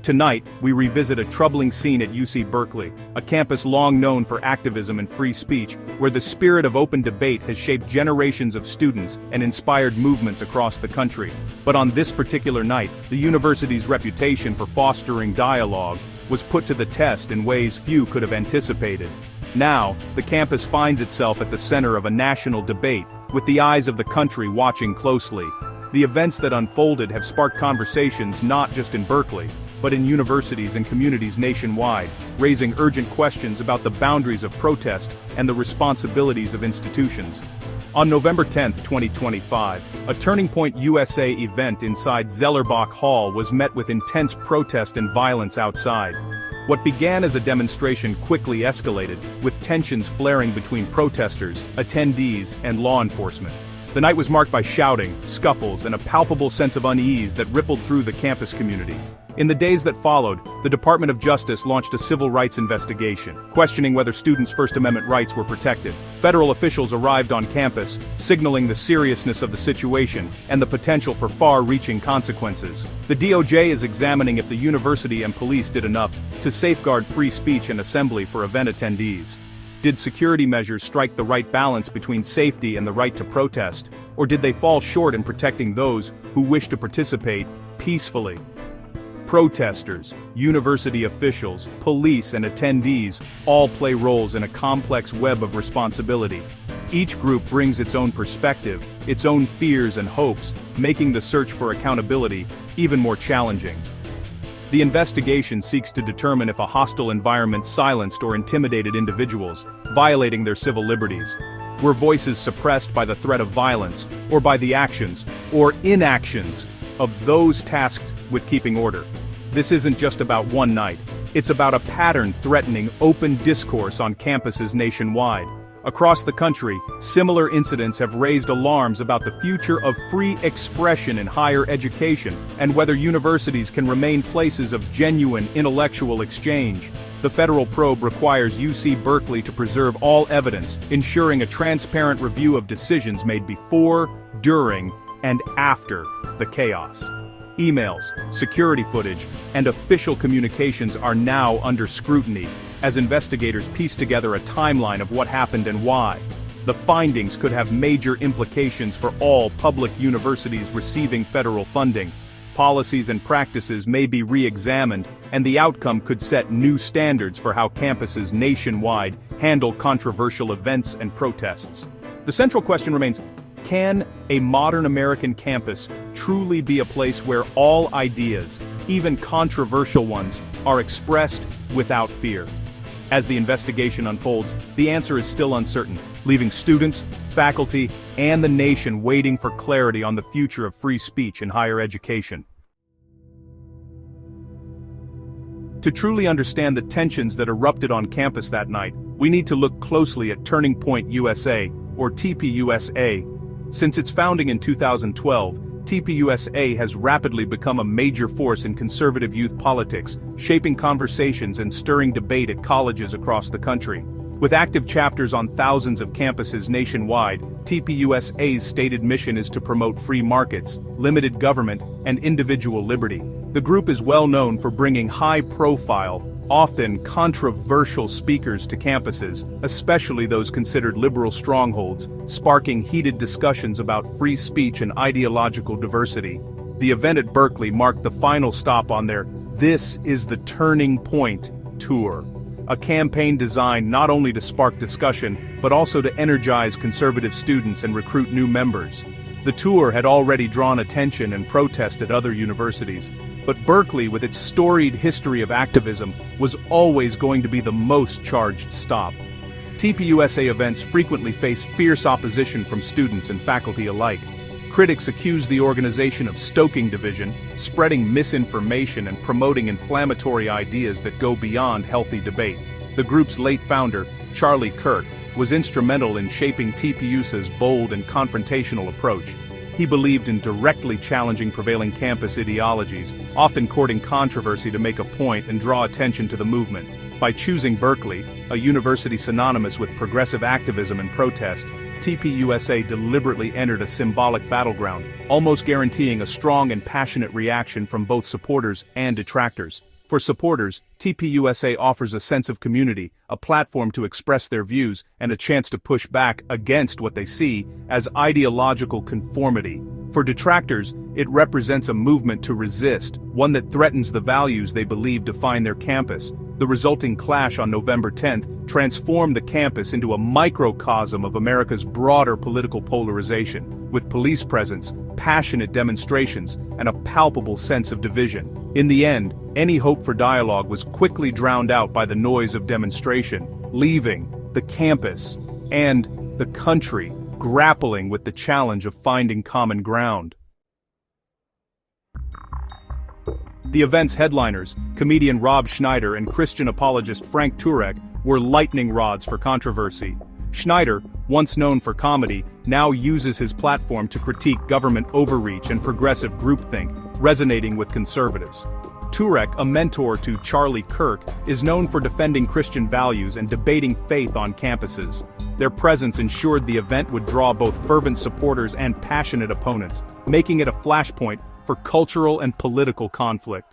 Tonight, we revisit a troubling scene at UC Berkeley, a campus long known for activism and free speech, where the spirit of open debate has shaped generations of students and inspired movements across the country. But on this particular night, the university's reputation for fostering dialogue was put to the test in ways few could have anticipated. Now, the campus finds itself at the center of a national debate, with the eyes of the country watching closely. The events that unfolded have sparked conversations not just in Berkeley, but in universities and communities nationwide, raising urgent questions about the boundaries of protest and the responsibilities of institutions. On November 10, 2025, a Turning Point USA event inside Zellerbach Hall was met with intense protest and violence outside. What began as a demonstration quickly escalated, with tensions flaring between protesters, attendees, and law enforcement. The night was marked by shouting, scuffles, and a palpable sense of unease that rippled through the campus community. In the days that followed, the Department of Justice launched a civil rights investigation, questioning whether students' First Amendment rights were protected. Federal officials arrived on campus, signaling the seriousness of the situation and the potential for far-reaching consequences. The DOJ is examining if the university and police did enough to safeguard free speech and assembly for event attendees. Did security measures strike the right balance between safety and the right to protest, or did they fall short in protecting those who wish to participate peacefully? Protesters, university officials, police, and attendees all play roles in a complex web of responsibility. Each group brings its own perspective, its own fears and hopes, making the search for accountability even more challenging. The investigation seeks to determine if a hostile environment silenced or intimidated individuals, violating their civil liberties. Were voices suppressed by the threat of violence, or by the actions, or inactions, of those tasked with keeping order? This isn't just about one night. It's about a pattern threatening open discourse on campuses nationwide. Across the country, similar incidents have raised alarms about the future of free expression in higher education and whether universities can remain places of genuine intellectual exchange. The federal probe requires UC Berkeley to preserve all evidence, ensuring a transparent review of decisions made before, during, and after the chaos. Emails, security footage, and official communications are now under scrutiny, as investigators piece together a timeline of what happened and why. The findings could have major implications for all public universities receiving federal funding. Policies and practices may be re-examined, and the outcome could set new standards for how campuses nationwide handle controversial events and protests. The central question remains: can a modern American campus truly be a place where all ideas, even controversial ones, are expressed without fear? As the investigation unfolds, the answer is still uncertain, leaving students, faculty, and the nation waiting for clarity on the future of free speech in higher education. To truly understand the tensions that erupted on campus that night, we need to look closely at Turning Point USA, or TPUSA. Since its founding in 2012, TPUSA has rapidly become a major force in conservative youth politics, shaping conversations and stirring debate at colleges across the country. With active chapters on thousands of campuses nationwide, TPUSA's stated mission is to promote free markets, limited government, and individual liberty. The group is well known for bringing high-profile, often controversial speakers to campuses, especially those considered liberal strongholds, sparking heated discussions about free speech and ideological diversity. The event at Berkeley marked the final stop on their "This is the Turning Point" tour, a campaign designed not only to spark discussion, but also to energize conservative students and recruit new members. The tour had already drawn attention and protest at other universities, but Berkeley, with its storied history of activism, was always going to be the most charged stop. TPUSA events frequently face fierce opposition from students and faculty alike. Critics accuse the organization of stoking division, spreading misinformation, and promoting inflammatory ideas that go beyond healthy debate. The group's late founder, Charlie Kirk, was instrumental in shaping TPUSA's bold and confrontational approach. He believed in directly challenging prevailing campus ideologies, often courting controversy to make a point and draw attention to the movement. By choosing Berkeley, a university synonymous with progressive activism and protest, TPUSA deliberately entered a symbolic battleground, almost guaranteeing a strong and passionate reaction from both supporters and detractors. For supporters, TPUSA offers a sense of community, a platform to express their views, and a chance to push back against what they see as ideological conformity. For detractors, it represents a movement to resist, one that threatens the values they believe define their campus. The resulting clash on November 10th transformed the campus into a microcosm of America's broader political polarization, with police presence, passionate demonstrations, and a palpable sense of division. In the end, any hope for dialogue was quickly drowned out by the noise of demonstration, leaving the campus and the country grappling with the challenge of finding common ground. The event's headliners, comedian Rob Schneider and Christian apologist Frank Turek, were lightning rods for controversy. Schneider, once known for comedy, now uses his platform to critique government overreach and progressive groupthink, resonating with conservatives. Turek, a mentor to Charlie Kirk, is known for defending Christian values and debating faith on campuses. Their presence ensured the event would draw both fervent supporters and passionate opponents, making it a flashpoint for cultural and political conflict.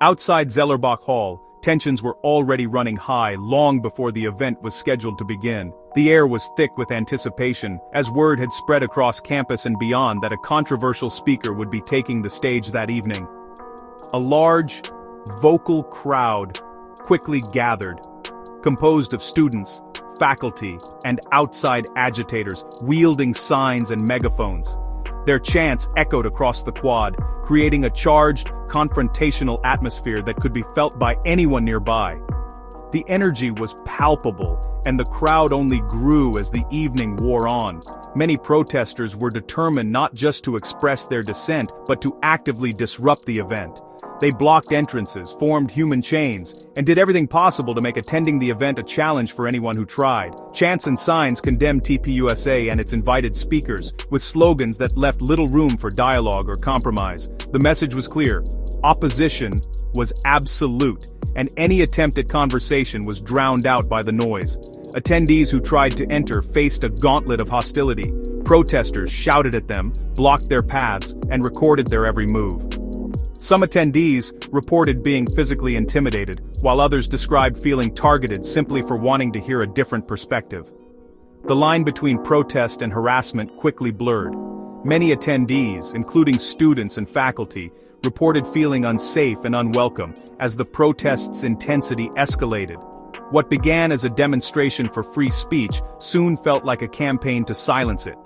Outside Zellerbach Hall, tensions were already running high long before the event was scheduled to begin. The air was thick with anticipation, as word had spread across campus and beyond that a controversial speaker would be taking the stage that evening. A large, vocal crowd quickly gathered, composed of students, faculty, and outside agitators wielding signs and megaphones. Their chants echoed across the quad, creating a charged, confrontational atmosphere that could be felt by anyone nearby. The energy was palpable, and the crowd only grew as the evening wore on. Many protesters were determined not just to express their dissent, but to actively disrupt the event. They blocked entrances, formed human chains, and did everything possible to make attending the event a challenge for anyone who tried. Chants and signs condemned TPUSA and its invited speakers, with slogans that left little room for dialogue or compromise. The message was clear: opposition was absolute, and any attempt at conversation was drowned out by the noise. Attendees who tried to enter faced a gauntlet of hostility. Protesters shouted at them, blocked their paths, and recorded their every move. Some attendees reported being physically intimidated, while others described feeling targeted simply for wanting to hear a different perspective. The line between protest and harassment quickly blurred. Many attendees, including students and faculty, reported feeling unsafe and unwelcome as the protest's intensity escalated. What began as a demonstration for free speech soon felt like a campaign to silence it.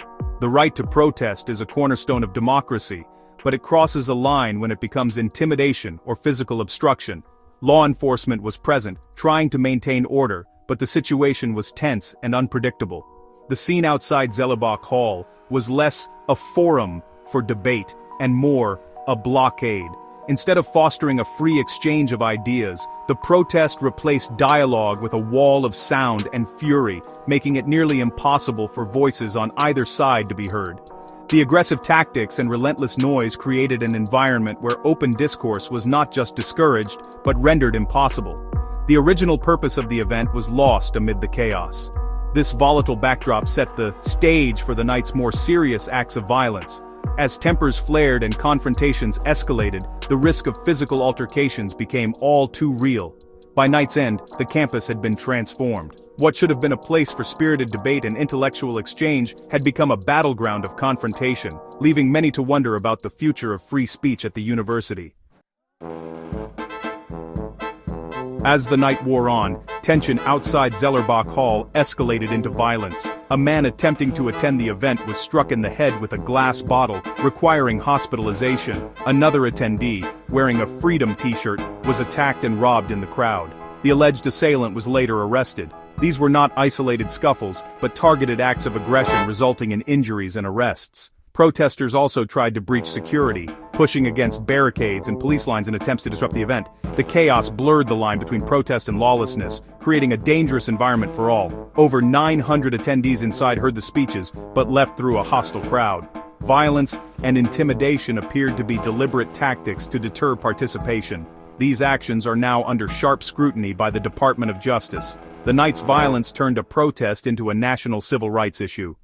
The right to protest is a cornerstone of democracy, but it crosses a line when it becomes intimidation or physical obstruction. Law enforcement was present, trying to maintain order, but the situation was tense and unpredictable. The scene outside Zellerbach Hall was less a forum for debate and more a blockade. Instead of fostering a free exchange of ideas, the protest replaced dialogue with a wall of sound and fury, making it nearly impossible for voices on either side to be heard. The aggressive tactics and relentless noise created an environment where open discourse was not just discouraged, but rendered impossible. The original purpose of the event was lost amid the chaos. This volatile backdrop set the stage for the night's more serious acts of violence. As tempers flared and confrontations escalated, the risk of physical altercations became all too real. By night's end, the campus had been transformed. What should have been a place for spirited debate and intellectual exchange had become a battleground of confrontation, leaving many to wonder about the future of free speech at the university. As the night wore on, tension outside Zellerbach Hall escalated into violence. A man attempting to attend the event was struck in the head with a glass bottle, requiring hospitalization. Another attendee, wearing a Freedom t-shirt, was attacked and robbed in the crowd. The alleged assailant was later arrested. These were not isolated scuffles, but targeted acts of aggression resulting in injuries and arrests. Protesters also tried to breach security, pushing against barricades and police lines in attempts to disrupt the event. The chaos blurred the line between protest and lawlessness, creating a dangerous environment for all. Over 900 attendees inside heard the speeches, but left through a hostile crowd. Violence and intimidation appeared to be deliberate tactics to deter participation. These actions are now under sharp scrutiny by the Department of Justice. The night's violence turned a protest into a national civil rights issue.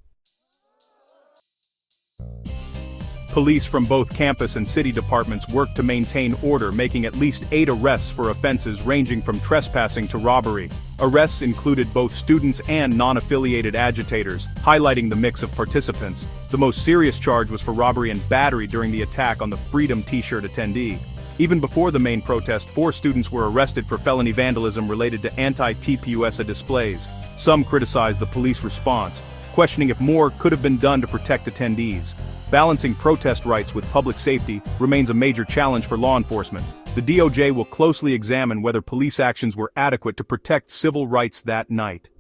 Police from both campus and city departments worked to maintain order, making at least 8 arrests for offenses ranging from trespassing to robbery. Arrests included both students and non-affiliated agitators, highlighting the mix of participants. The most serious charge was for robbery and battery during the attack on the Freedom T-shirt attendee. Even before the main protest, 4 students were arrested for felony vandalism related to anti-TPUSA displays. Some criticized the police response, questioning if more could have been done to protect attendees. Balancing protest rights with public safety remains a major challenge for law enforcement. The DOJ will closely examine whether police actions were adequate to protect civil rights that night.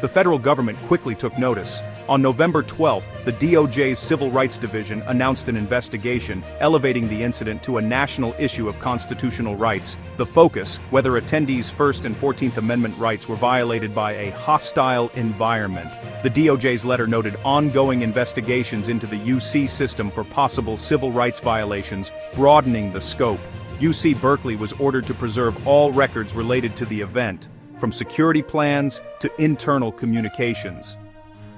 The federal government quickly took notice. On November 12, the DOJ's Civil Rights Division announced an investigation, elevating the incident to a national issue of constitutional rights. The focus, whether attendees' First and 14th Amendment rights were violated by a hostile environment. The DOJ's letter noted ongoing investigations into the UC system for possible civil rights violations, broadening the scope. UC Berkeley was ordered to preserve all records related to the event, from security plans to internal communications.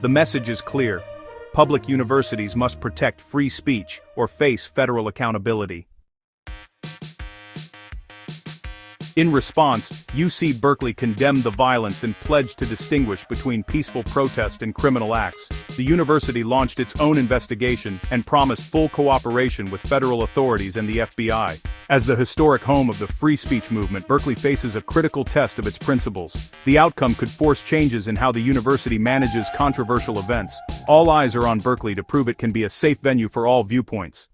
The message is clear: public universities must protect free speech or face federal accountability. In response, UC Berkeley condemned the violence and pledged to distinguish between peaceful protest and criminal acts. The university launched its own investigation and promised full cooperation with federal authorities and the FBI. As the historic home of the free speech movement, Berkeley faces a critical test of its principles. The outcome could force changes in how the university manages controversial events. All eyes are on Berkeley to prove it can be a safe venue for all viewpoints.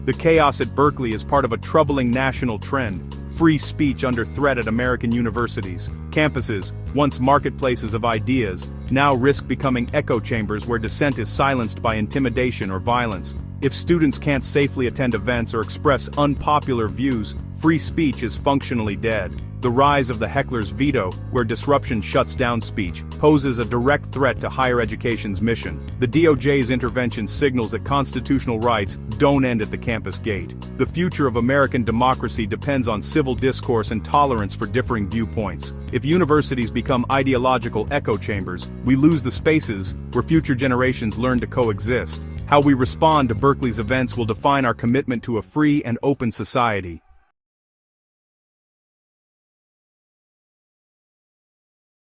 The chaos at Berkeley is part of a troubling national trend: free speech under threat at American universities. Campuses, once marketplaces of ideas, now risk becoming echo chambers where dissent is silenced by intimidation or violence. If students can't safely attend events or express unpopular views, free speech is functionally dead. The rise of the heckler's veto, where disruption shuts down speech, poses a direct threat to higher education's mission. The DOJ's intervention signals that constitutional rights don't end at the campus gate. The future of American democracy depends on civil discourse and tolerance for differing viewpoints. If universities become ideological echo chambers, we lose the spaces where future generations learn to coexist. How we respond to Berkeley's events will define our commitment to a free and open society.